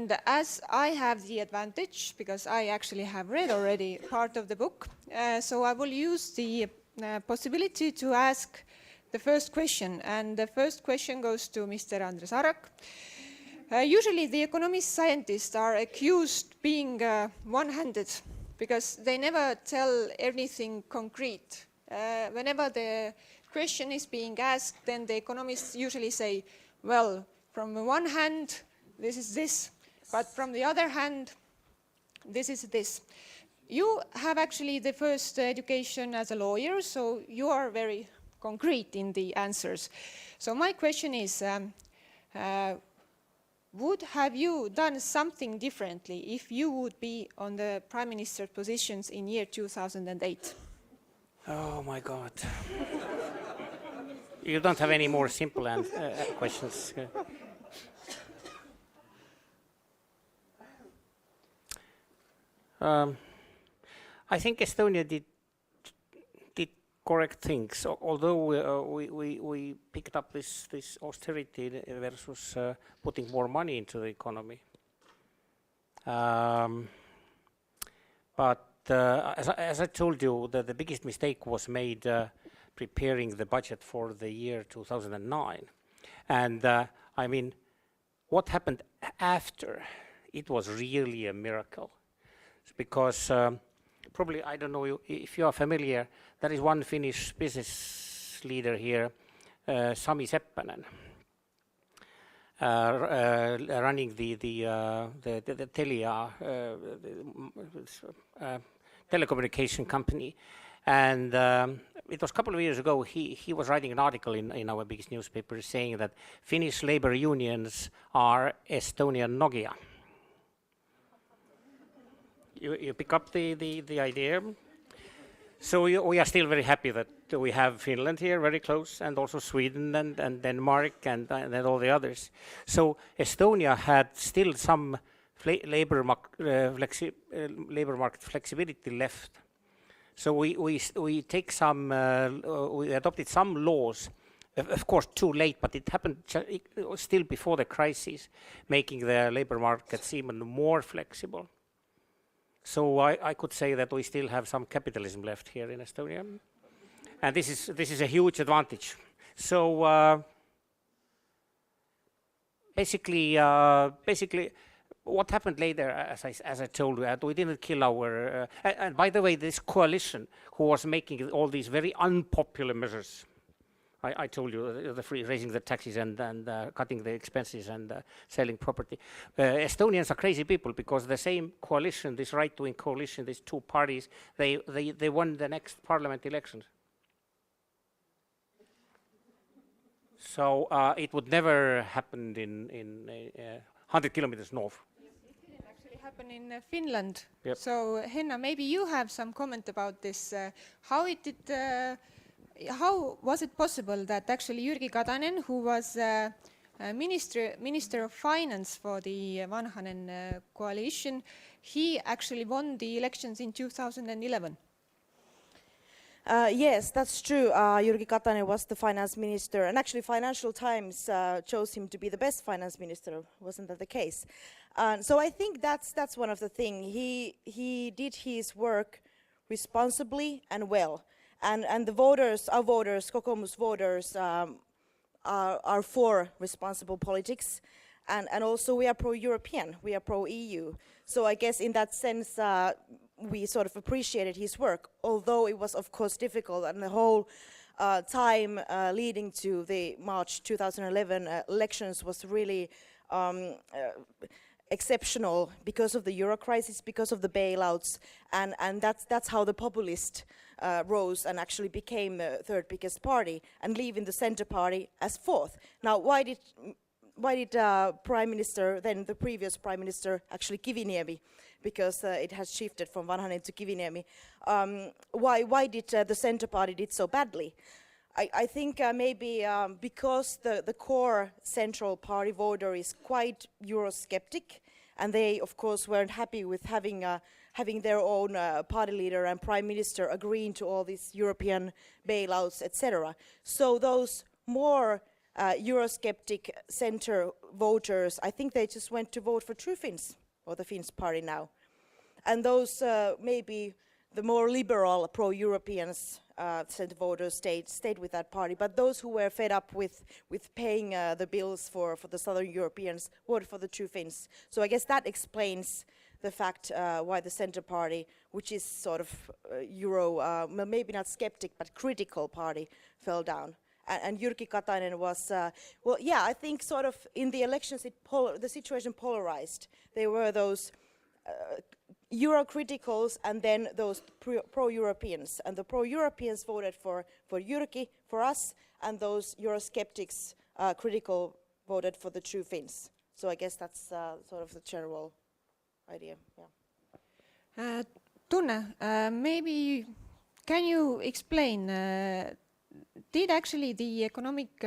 And as I have the advantage, because I actually have read already part of the book, so I will use the possibility to ask the first question. And the first question goes to Mr. Andres Arak. Usually the economist scientists are accused being one-handed because they never tell anything concrete. Whenever the question is being asked, then the economists usually say, well, from one hand, this is this, but from the other hand, this is this. You have actually the first education as a lawyer, so you are very concrete in the answers. So my question is, would have you done something differently if you would be on the prime minister positions in year 2008? Oh my God. You don't have any more simple questions? I think Estonia did correct things, although we picked up this austerity versus putting more money into the economy. But as I told you, the biggest mistake was made preparing the budget for the year 2009. And I mean, what happened after, it was really a miracle. Because probably, I don't know if you are familiar, there is one Finnish business leader here, Sami Seppänen, running the telecommunication company. And it was a couple of years ago, he was writing an article in our biggest newspaper saying that Finnish labor unions are Estonian Nokia. You pick up the idea. So we are still very happy that we have Finland here very close, and also Sweden and Denmark and all the others. So Estonia had still some labor market flexibility left. So we take some we adopted some laws, of course too late, but it happened still before the crisis, making the labor markets even more flexible. So I could say that we still have some capitalism left here in Estonia, and this is a huge advantage. So basically, what happened later, as I told you, we didn't kill our. And by the way, this coalition who was making all these very unpopular measures. I told you, raising the taxes and cutting the expenses and selling property. Estonians are crazy people because the same coalition, this right-wing coalition, these two parties, they won the next parliament elections. So it would never happen in 100 kilometers north. It didn't actually happen in Finland. Yep. So Henna, maybe you have some comment about this. How was it possible that actually Jyrki Katainen, who was Minister of Finance for the Vanhanen coalition, he actually won the elections in 2011? Yes, that's true. Jyrki Katainen was the finance minister, and actually Financial Times chose him to be the best finance minister. Wasn't that the case? So I think that's one of the things. He did his work responsibly and well. And the voters, our voters, Kokoomus voters, are for responsible politics. And also we are pro-European, we are pro-EU. So I guess in that sense, we sort of appreciated his work, although it was of course difficult, and the whole time leading to the March 2011 elections was really exceptional because of the euro crisis, because of the bailouts, and that's how the populist rose and actually became the third biggest party, and leaving the center party as fourth. Now, why did Prime Minister, then the previous Prime Minister, actually Kiviniemi, because it has shifted from Vanhanen to Kiviniemi, why did the center party did so badly? I think maybe because the core central party voter is quite Eurosceptic, and they of course weren't happy with having their own party leader and prime minister agreeing to all these European bailouts, etc. So those more Eurosceptic center voters, I think they just went to vote for True Finns, or the Finns party now. And those maybe the more liberal pro-Europeans center voters stayed with that party. But those who were fed up with paying the bills for the Southern Europeans voted for the True Finns. So I guess that explains the fact why the Centre Party, which is sort of maybe not skeptic, but critical party, fell down. And Jyrki Katainen was, I think sort of in the elections the situation polarized. There were those Euro-criticals and then those pro-Europeans. And the pro-Europeans voted for Jyrki, for us, and those Eurosceptics critical voted for the True Finns. So I guess that's sort of the general idea. Yeah. Tunne, maybe can you explain, did actually the economic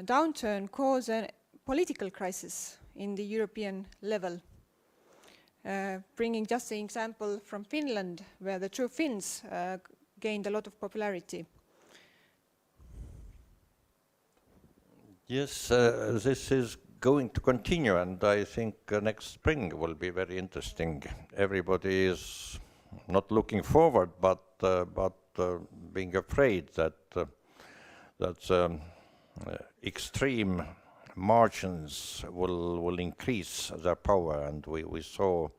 downturn cause a political crisis in the European level? Bringing just the example from Finland, where the True Finns gained a lot of popularity. Yes, this is going to continue, and I think next spring will be very interesting. Everybody is not looking forward, but being afraid that extreme margins will increase their power, and we saw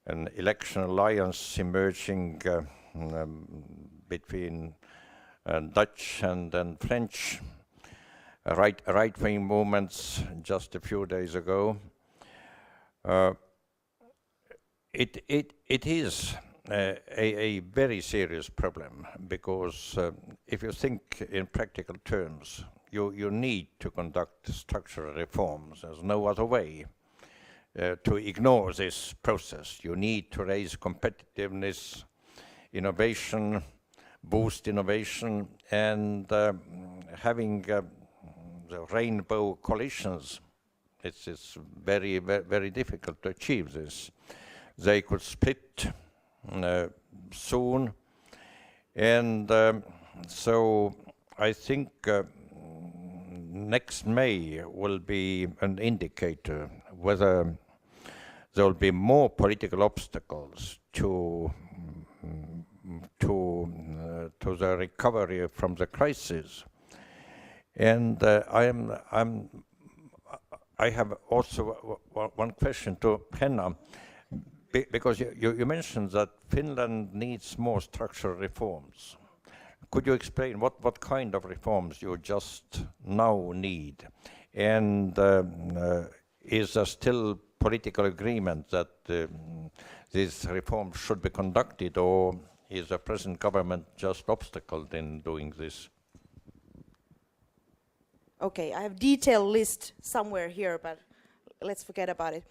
an election alliance emerging between Dutch and French right-wing movements just a few days ago. It is a very serious problem, because if you think in practical terms, you need to conduct structural reforms. There's no other way to ignore this process. You need to raise competitiveness, innovation, boost innovation, and having the rainbow coalitions, it's very, very difficult to achieve this. They could split soon, and so I think next May will be an indicator whether there will be more political obstacles to the recovery from the crisis. And I have also one question to Henna, because you mentioned that Finland needs more structural reforms. Could you explain what kind of reforms you just now need? And is there still political agreement that these reforms should be conducted, or is the present government just obstacled in doing this? Okay, I have detailed list somewhere here, but let's forget about it.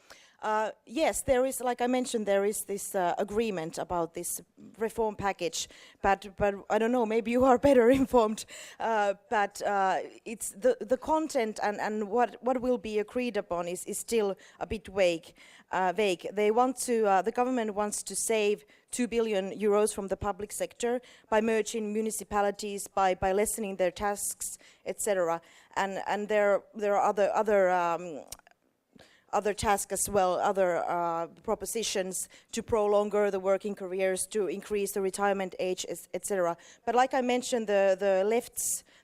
Yes, there is, like I mentioned, there is this agreement about this reform package, but I don't know, maybe you are better informed. But it's the content and what will be agreed upon is still a bit vague. They want to, the government wants to save 2 billion euros from the public sector by merging municipalities, by lessening their tasks, etc. And there are other tasks as well, other propositions to prolong the working careers, to increase the retirement age, etc. But like I mentioned, the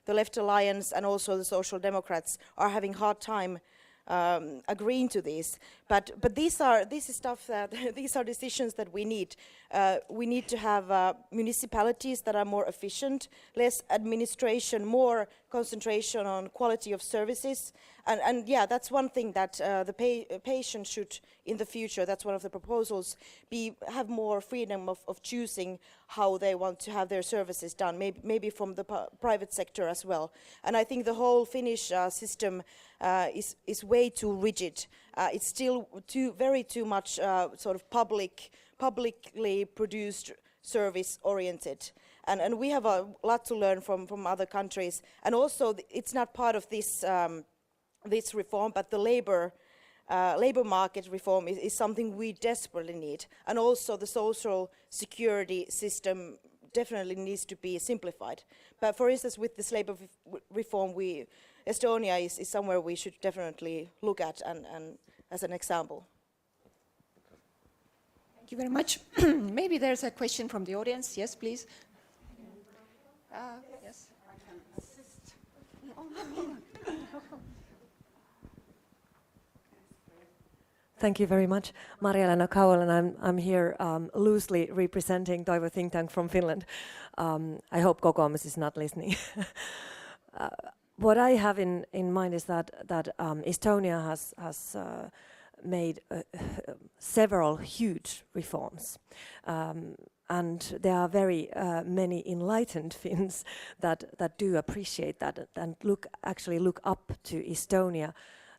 Left Alliance and also the Social Democrats are having hard time agreeing to this, but this is stuff that these are decisions that we need. We need to have municipalities that are more efficient, less administration, more concentration on quality of services, and yeah, that's one thing that the patient should in the future. That's one of the proposals. Have more freedom of choosing how they want to have their services done. Maybe from the private sector as well. And I think the whole Finnish system is way too rigid. It's still very too much sort of publicly produced, service oriented. And we have a lot to learn from other countries. And also, it's not part of this this reform, but the labor market reform is something we desperately need. And also the social security system definitely needs to be simplified. But for instance, with this labor reform, Estonia is somewhere we should definitely look at and as an example. Thank you very much. Maybe there's a question from the audience. Yes, please. Yes. Thank you very much. Marja-Leena Kauala, and I'm here loosely representing Toivo think tank from Finland. I hope Kokoomus is not listening. What I have in mind is that Estonia has made several huge reforms. And there are very many enlightened Finns that do appreciate that and actually look up to Estonia,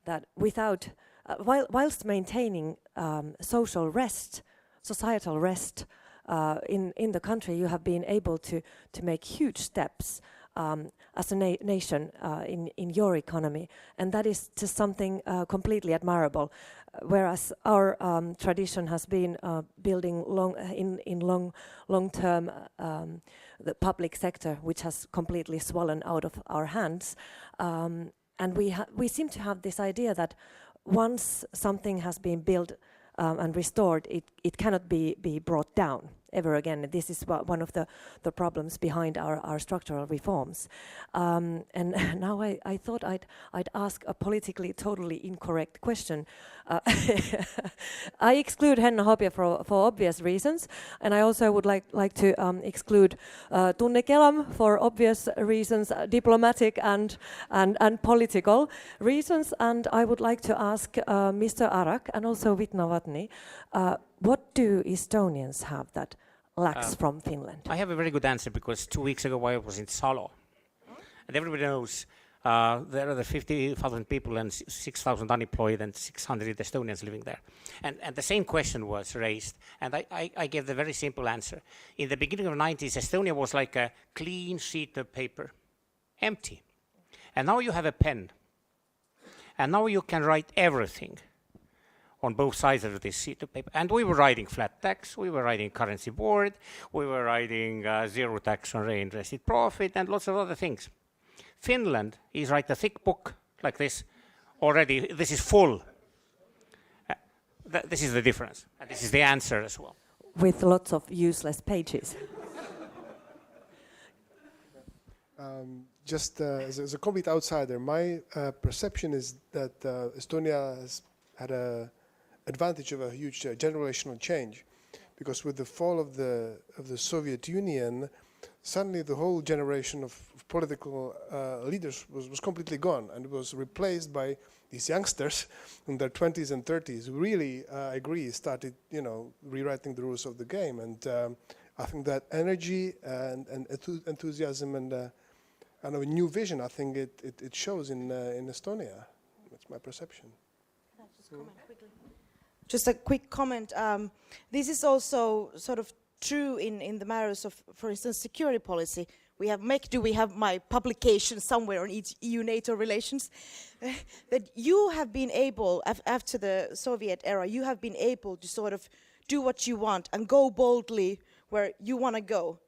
that without whilst maintaining societal rest in the country, you have been able to make huge steps as a nation in your economy, and that is just something completely admirable. Whereas our tradition has been building long-term the public sector, which has completely swollen out of our hands, and we seem to have this idea that once something has been built and restored, it cannot be brought down ever again. This is one of the problems behind our structural reforms. And now I thought I'd ask a politically totally incorrect question. I exclude Henna Hopia for obvious reasons, and I also would like to exclude Tunne Kelam for obvious reasons, diplomatic and political reasons. And I would like to ask Mr. Arak and also Vitna Vatni, what do Estonians have that lacks from Finland? I have a very good answer, because 2 weeks ago I was in Salo. And everybody knows there are the 50,000 people and 6,000 unemployed and 600 Estonians living there. And the same question was raised, and I gave the very simple answer. In the beginning of the 90s, Estonia was like a clean sheet of paper, empty. And now you have a pen. And now you can write everything on both sides of this sheet of paper. And we were writing flat tax, we were writing currency board, we were writing zero tax on reinvested profit, and lots of other things. Finland is write a thick book like this already. This is full. This is the difference, and this is the answer as well. With lots of useless pages. Just as a complete outsider, my perception is that Estonia has had a advantage of a huge generational change, because with the fall of the Soviet Union, suddenly the whole generation of political leaders was completely gone, and it was replaced by these youngsters in their 20s and 30s who really, I agree, started rewriting the rules of the game. And I think that energy and enthusiasm and a new vision, I think it shows in Estonia. That's my perception. Can I just comment quickly? Just a quick comment. This is also sort of true in the matters of, for instance, security policy. We have we have my publication somewhere on EU-NATO relations, that you have been able, after the Soviet era, you have been able to sort of do what you want and go boldly where you want to go.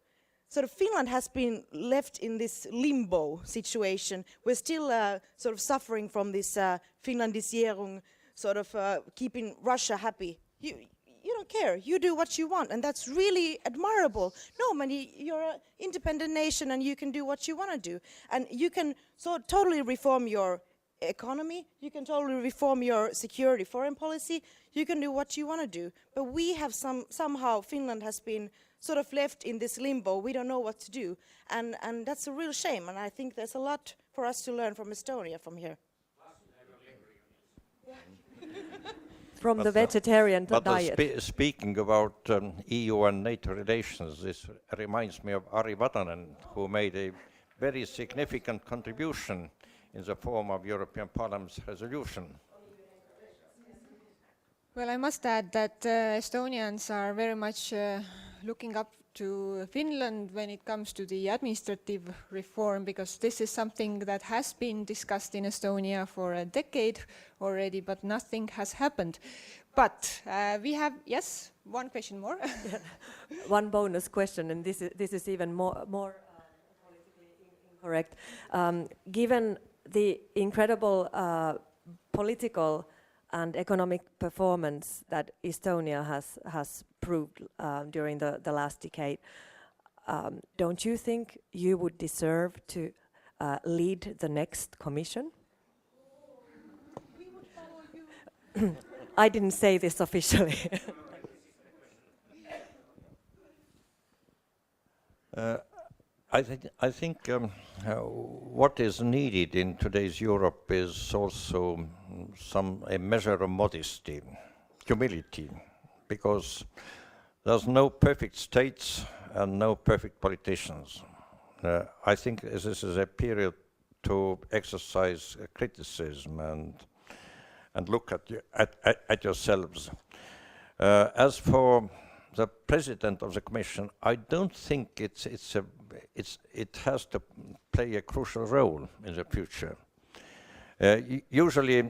Sort of Finland has been left in this limbo situation. We're still sort of suffering from this Finlandisierung, sort of keeping Russia happy. You don't care. You do what you want, and that's really admirable. No, man, you're an independent nation, and you can do what you want to do, and you can totally reform your economy. You can totally reform your security, foreign policy. You can do what you want to do. But we have somehow Finland has been sort of left in this limbo. We don't know what to do, and that's a real shame. And I think there's a lot for us to learn from Estonia from here. From the vegetarian but diet. Speaking about EU and NATO relations, this reminds me of Ari Vatanen, who made a very significant contribution in the form of European Parliament's resolution. Well, I must add that Estonians are very much looking up to Finland when it comes to the administrative reform, because this is something that has been discussed in Estonia for a decade already, but nothing has happened. But we have, yes? one question more. One bonus question, and this is even more politically incorrect. Given the incredible political and economic performance that Estonia has proved during the last decade, don't you think you would deserve to lead the next Commission? We would follow you. I didn't say this officially. I think what is needed in today's Europe is also a measure of modesty, humility, because there's no perfect states and no perfect politicians. I think this is a period to exercise criticism and look at yourselves. As for the president of the Commission, I don't think it has to play a crucial role in the future. Usually,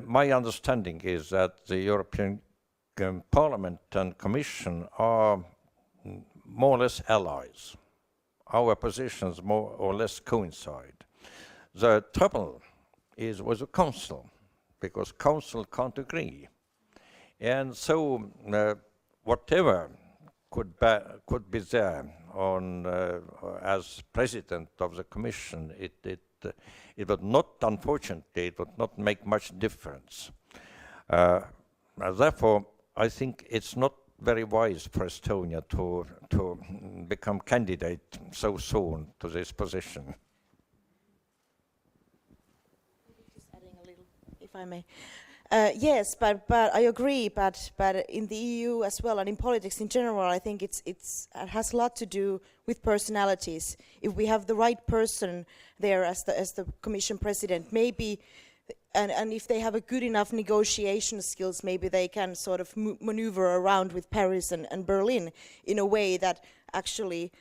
my understanding is that the European Parliament and Commission are more or less allies. Our positions more or less coincide. The trouble is with the Council, because Council can't agree. And so whatever could be there on as president of the Commission, it would not, unfortunately, it would not make much difference. Therefore, I think it's not very wise for Estonia to become candidate so soon to this position. Just adding a little, if I may. Yes, but I agree. But in the EU as well, and in politics in general, I think it has a lot to do with personalities. If we have the right person there as the Commission President, maybe, and if they have a good enough negotiation skills, maybe they can sort of maneuver around with Paris and Berlin in a way that actually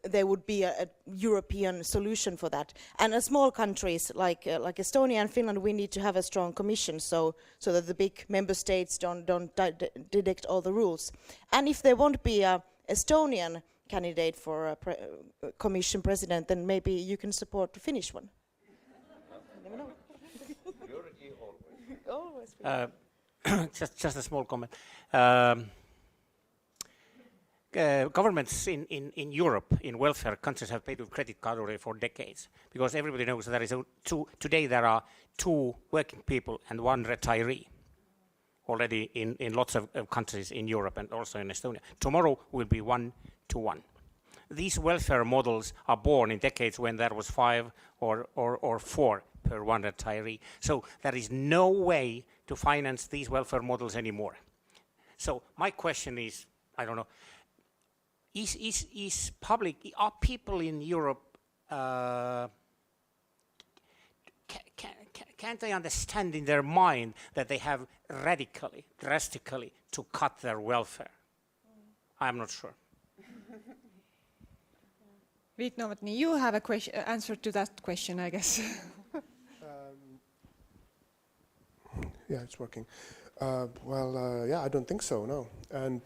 there would be a European solution for that. And as small countries like Estonia and Finland, we need to have a strong commission so that the big member states don't dictate all the rules. And if there won't be a Estonian candidate for a commission president, then maybe you can support the Finnish one. You never know. Always. Just a small comment. Governments in Europe, in welfare countries, have paid with credit card already for decades, because everybody knows that today there are 2 working people and 1 retiree already in lots of countries in Europe and also in Estonia. Tomorrow will be 1 to 1. These welfare models are born in decades when there was 5 or 4 per 1 retiree. So there is no way to finance these welfare models anymore. So my question is, I don't know, are people in Europe, can't they understand in their mind that they have drastically to cut their welfare? I'm not sure. Viit-Novatni, you have a answer to that question, I guess. Yeah, it's working. Yeah, I don't think so, no. And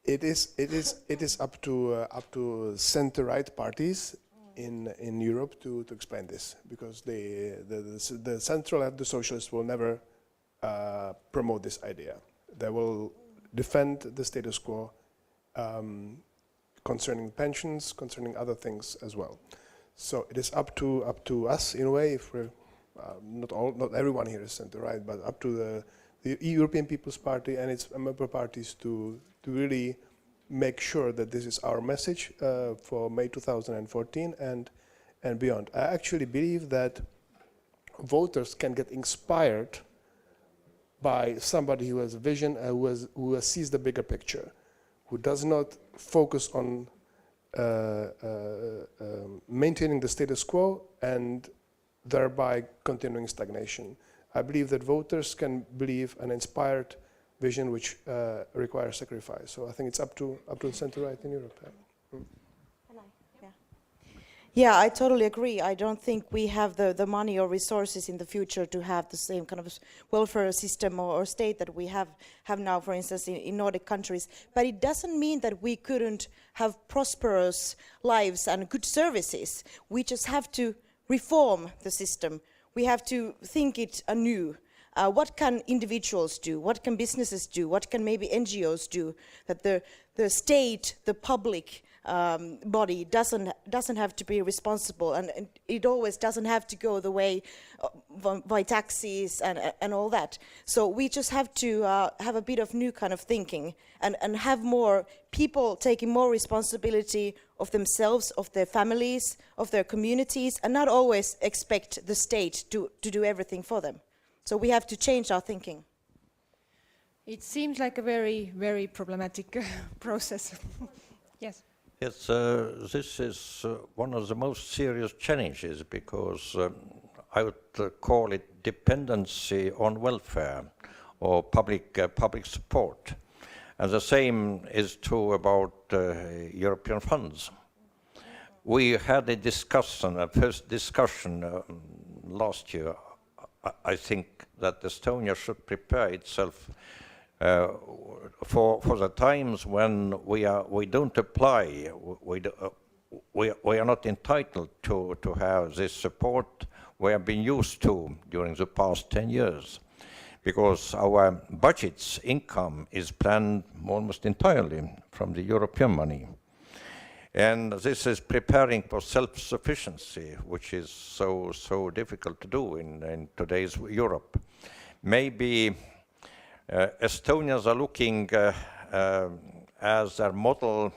it is up to center-right parties in Europe to explain this, because the central and the socialists will never promote this idea. They will defend the status quo concerning pensions, concerning other things as well. So it is up to us in a way. If we're not everyone here is center-right, but up to the European People's Party and its member parties to really make sure that this is our message for May 2014 and beyond. I actually believe that voters can get inspired by somebody who has a vision, who sees the bigger picture, who does not focus on maintaining the status quo and thereby continuing stagnation. I believe that voters can believe an inspired vision which requires sacrifice. So I think it's up to the center-right in Europe. Yeah, I totally agree. I don't think we have the money or resources in the future to have the same kind of welfare system or state that we have now, for instance, in Nordic countries. But it doesn't mean that we couldn't have prosperous lives and good services. We just have to reform the system. We have to think it anew. What can individuals do? What can businesses do? What can maybe NGOs do? That the state, the public body doesn't have to be responsible, and it always doesn't have to go the way by taxes and all that. So we just have to have a bit of new kind of thinking and have more people taking more responsibility of themselves, of their families, of their communities, and not always expect the state to do everything for them. So we have to change our thinking. It seems like a very, very problematic process. Yes. Yes, this is one of the most serious challenges because I would call it dependency on welfare or public support. And the same is true about European funds. We had a first discussion last year. I think that Estonia should prepare itself for the times when we don't apply, we are not entitled to have this support we have been used to during the past 10 years, because our budget's income is planned almost entirely from the European money. And this is preparing for self-sufficiency, which is so difficult to do in today's Europe. Maybe Estonians are looking as their model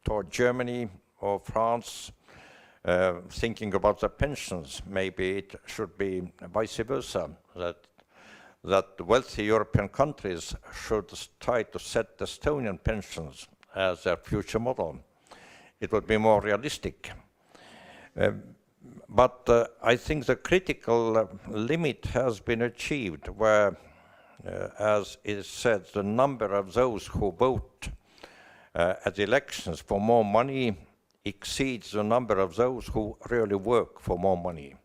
toward Germany or France, thinking about the pensions. Maybe it should be vice versa, that wealthy European countries should try to set Estonian pensions as their future model. It would be more realistic. But I think the critical limit has been achieved where, as is said, the number of those who vote at the elections for more money exceeds the number of those who really work for more money.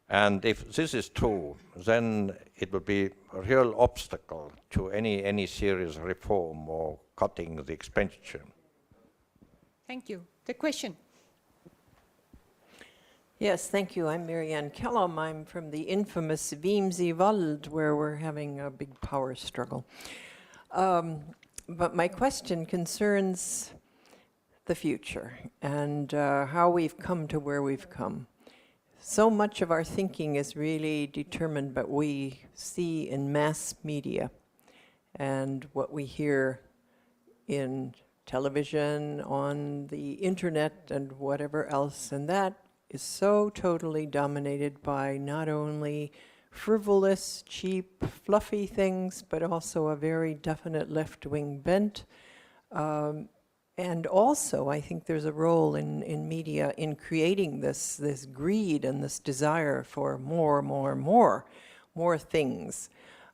And if this is true, then it would be a real obstacle to any serious reform or cutting the expenditure. Thank you. The question. Yes, thank you. I'm Marianne Kellum. I'm from the infamous Viimsi Vald, where we're having a big power struggle. But my question concerns the future and how we've come to where we've come. So much of our thinking is really determined by what we see in mass media and what we hear in television, on the internet, and whatever else. And that is so totally dominated by not only frivolous, cheap, fluffy things, but also a very definite left-wing bent. And also, I think there's a role in media in creating this greed and this desire for more things.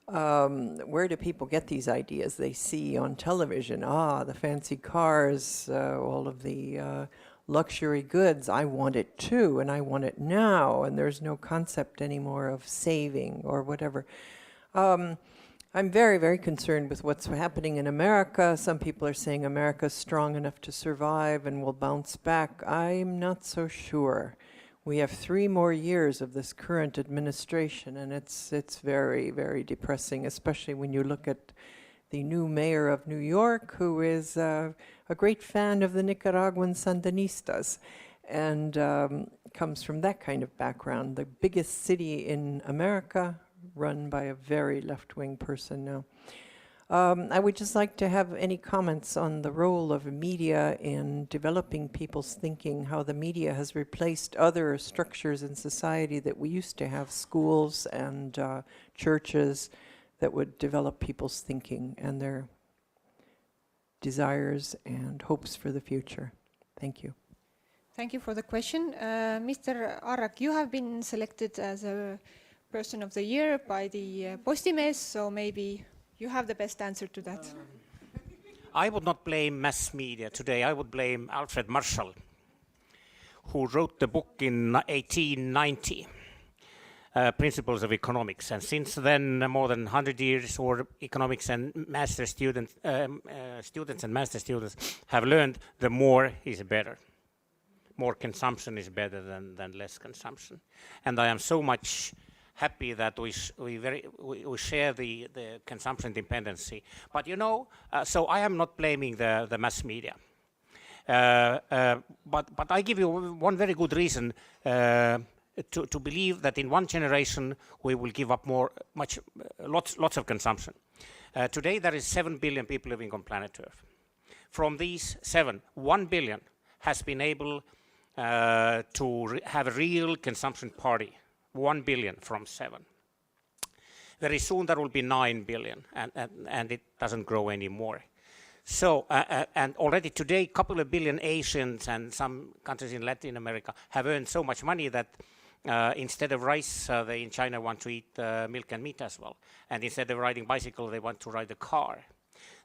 Where do people get these ideas they see on television? The fancy cars, all of the luxury goods. I want it too, and I want it now, and there's no concept anymore of saving or whatever. I'm very, very concerned with what's happening in America. Some people are saying America's strong enough to survive and will bounce back. I'm not so sure. We have 3 more years of this current administration, and it's very, very depressing, especially when you look at the new mayor of New York, who is a great fan of the Nicaraguan Sandinistas, and comes from that kind of background. The biggest city in America, run by a very left-wing person now. I would just like to have any comments on the role of media in developing people's thinking, how the media has replaced other structures in society that we used to have, schools and churches, that would develop people's thinking and their desires and hopes for the future. Thank you. Thank you for the question. Mr. Arrak, you have been selected as a Person of the Year by the Postimees, so maybe you have the best answer to that. I would not blame mass media today. I would blame Alfred Marshall, who wrote the book in 1890, Principles of Economics. And since then, more than 100 years, or economics and master students and master students have learned the more is better. More consumption is better than less consumption. And I am so much happy that we share the consumption dependency. But you know, so I am not blaming the mass media. But I give you one very good reason to believe that in one generation we will give up lots of consumption. Today there is 7 billion people living on planet Earth. From these 7, 1 billion has been able to have a real consumption party. 1 billion from 7. Very soon there will be 9 billion, and it doesn't grow anymore. So, and already today, a couple of billion Asians and some countries in Latin America have earned so much money that instead of rice, they in China want to eat milk and meat as well. And instead of riding bicycle, they want to ride a car.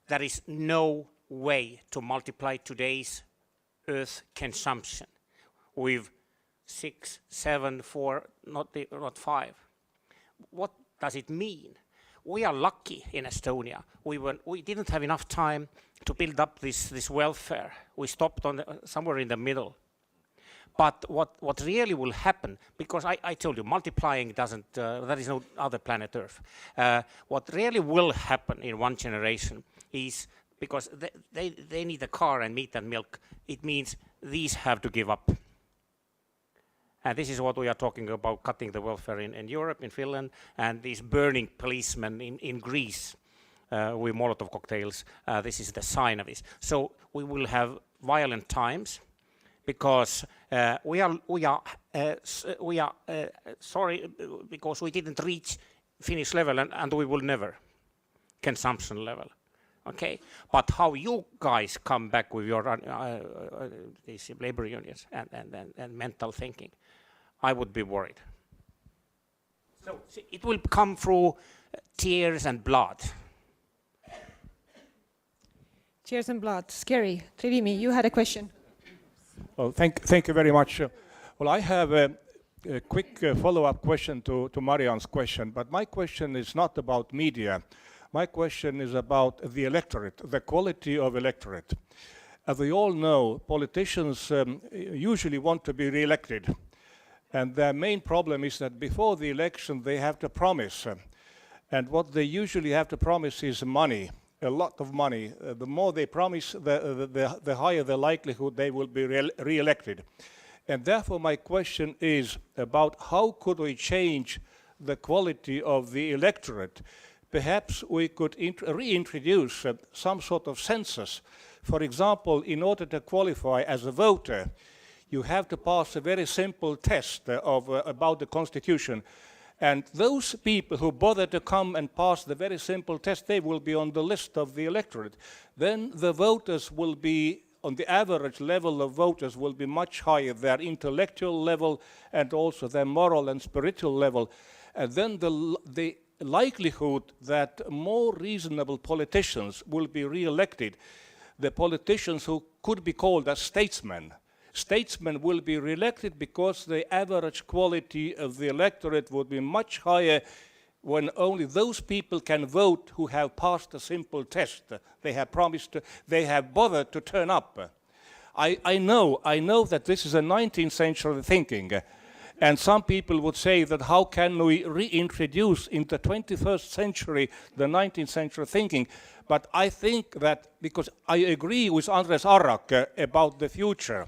There is no way to multiply today's Earth consumption with 6, 7, 4, not 5. What does it mean? We are lucky in Estonia. We didn't have enough time to build up this welfare. We stopped on somewhere in the middle. But what really will happen, because I told you, multiplying doesn't, there is no other planet Earth. What really will happen in one generation is, because they need a car and meat and milk, it means these have to give up. And this is what we are talking about, cutting the welfare in Europe, in Finland, and these burning policemen in Greece with Molotov cocktails. This is the sign of this. So we will have violent times because we are sorry because we didn't reach Finnish level, and we will never consumption level. Okay, but how you guys come back with your these labor unions and mental thinking, I would be worried. So it will come through tears and blood. Tears and blood, scary. Trivimi, you had a question. Well, thank you very much. Well, I have a quick follow-up question to Marianne's question, but my question is not about media. My question is about the electorate, the quality of electorate. As we all know, politicians usually want to be re-elected. And their main problem is that before the election they have to promise. And what they usually have to promise is money, a lot of money. The more they promise, the higher the likelihood they will be re-elected. And therefore my question is about how could we change the quality of the electorate. Perhaps we could reintroduce some sort of census. For example, in order to qualify as a voter, you have to pass a very simple test about the Constitution. And those people who bother to come and pass the very simple test, they will be on the list of the electorate. Then the voters will be, on the average level of voters will be much higher, their intellectual level and also their moral and spiritual level. And then the likelihood that more reasonable politicians will be re-elected, the politicians who could be called as statesmen. Statesmen will be re-elected because the average quality of the electorate would be much higher when only those people can vote who have passed a simple test. They have promised, they have bothered to turn up. I know that this is a 19th century thinking. And some people would say that how can we reintroduce in the 21st century the 19th century thinking? But I think that, because I agree with Andres Arrak about the future,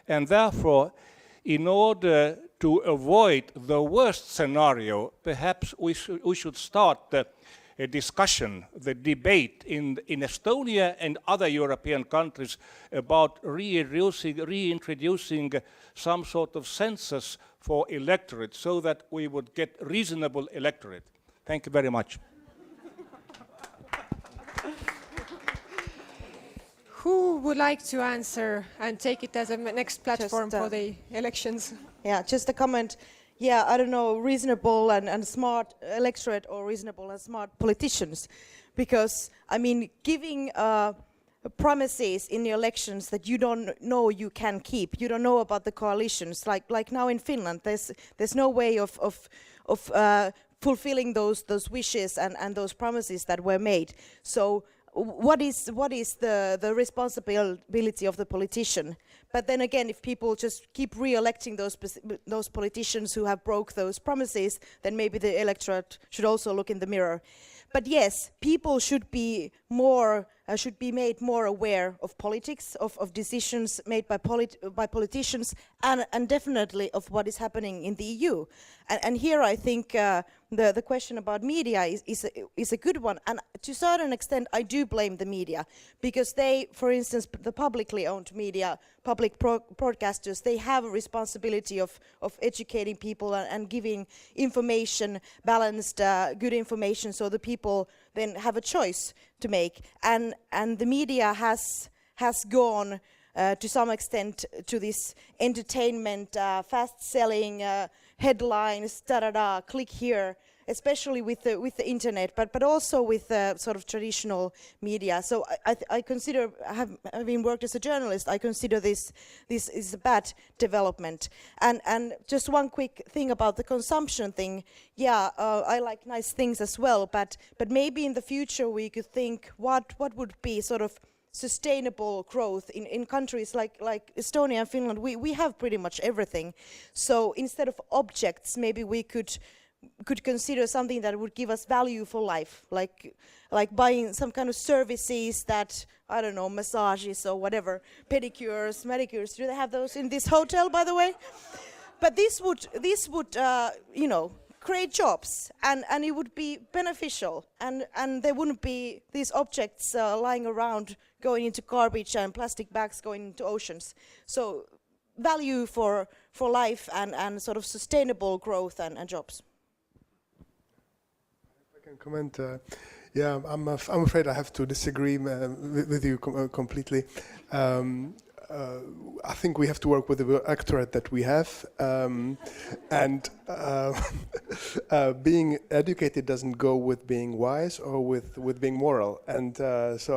and therefore, in order to avoid the worst scenario, perhaps we should start a discussion, the debate in Estonia and other European countries about reintroducing some sort of census for electorate so that we would get reasonable electorate. Thank you very much. Who would like to answer and take it as a next platform for the elections? Yeah, just a comment. Yeah, I don't know, reasonable and smart electorate or reasonable and smart politicians. Because, I mean, giving promises in the elections that you don't know you can keep. You don't know about the coalitions. Like now in Finland, there's no way of fulfilling those wishes and those promises that were made. So what is the responsibility of the politician? But then again, if people just keep re-electing those politicians who have broke those promises, then maybe the electorate should also look in the mirror. But yes, people should be made more aware of politics, of decisions made by politicians, and definitely of what is happening in the EU. And here I think the question about media is a good one. And to a certain extent, I do blame the media, because they, for instance, the publicly owned media, public broadcasters, they have a responsibility of educating people and giving information, balanced, good information, so the people then have a choice to make. And the media has gone to some extent to this entertainment, fast-selling headlines, click here, especially with the internet, but also with sort of traditional media. So I consider, having worked as a journalist, I consider this is a bad development. And just one quick thing about the consumption thing. Yeah, I like nice things as well, but maybe in the future we could think what would be sort of sustainable growth in countries like Estonia and Finland. We have pretty much everything. So instead of objects, maybe we could consider something that would give us value for life, like buying some kind of services that, I don't know, massages or whatever, pedicures, manicures. Do they have those in this hotel, by the way? But this would create jobs, and it would be beneficial, and there wouldn't be these objects lying around going into garbage and plastic bags going into oceans. So value for life and sort of sustainable growth and jobs. I can comment. Yeah, I'm afraid I have to disagree with you completely. I think we have to work with the electorate that we have, and being educated doesn't go with being wise or with being moral, and so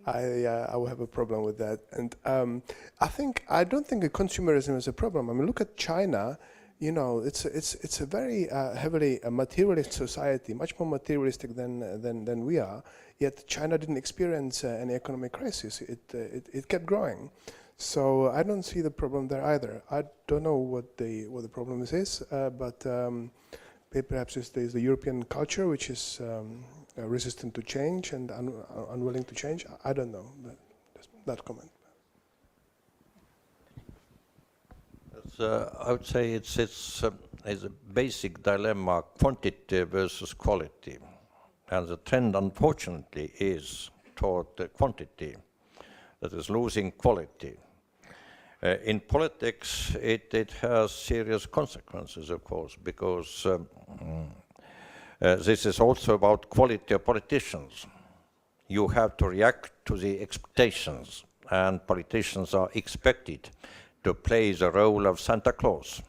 I will have a problem with that. And I don't think consumerism is a problem. I mean, look at China. You know, it's a very heavily materialist society, much more materialistic than we are. Yet China didn't experience any economic crisis. It kept growing. So I don't see the problem there either. I don't know what the problem is, but perhaps it's the European culture, which is resistant to change and unwilling to change. I don't know. That comment. I would say it's a basic dilemma: quantity versus quality, and the trend, unfortunately, is toward the quantity that is losing quality. In politics, it has serious consequences, of course, because this is also about quality of politicians. You have to react to the expectations, and politicians are expected to play the role of Santa Claus.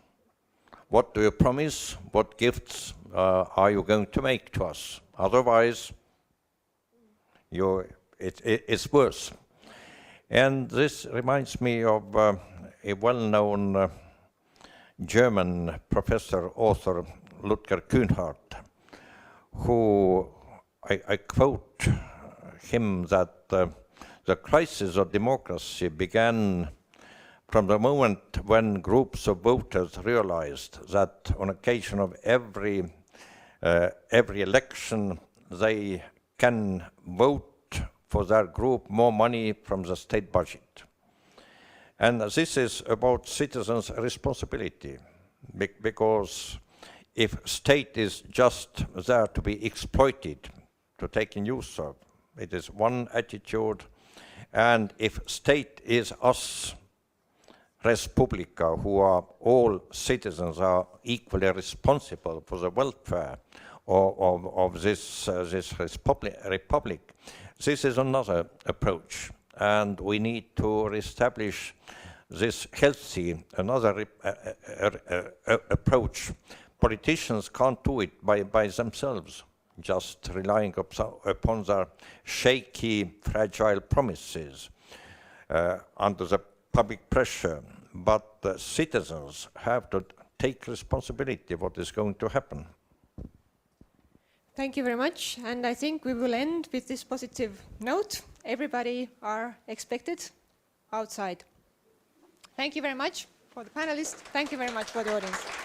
What do you promise? What gifts are you going to make to us? Otherwise, it's worse. And this reminds me of a well-known German professor, author, Ludger Kühnhardt, who I quote him that the crisis of democracy began from the moment when groups of voters realized that on occasion of every election they can vote for their group more money from the state budget. And this is about citizens' responsibility, because if state is just there to be exploited, to take in use of, it is one attitude, and if state is us, res publica, who are all citizens, are equally responsible for the welfare of this republic. This is another approach, and we need to establish this healthy, another approach. Politicians can't do it by themselves. just relying upon their shaky, fragile promises under the public pressure, but citizens have to take responsibility of what is going to happen. Thank you very much, and I think we will end with this positive note. Everybody are expected outside. Thank you very much for the panelists. Thank you very much for the audience.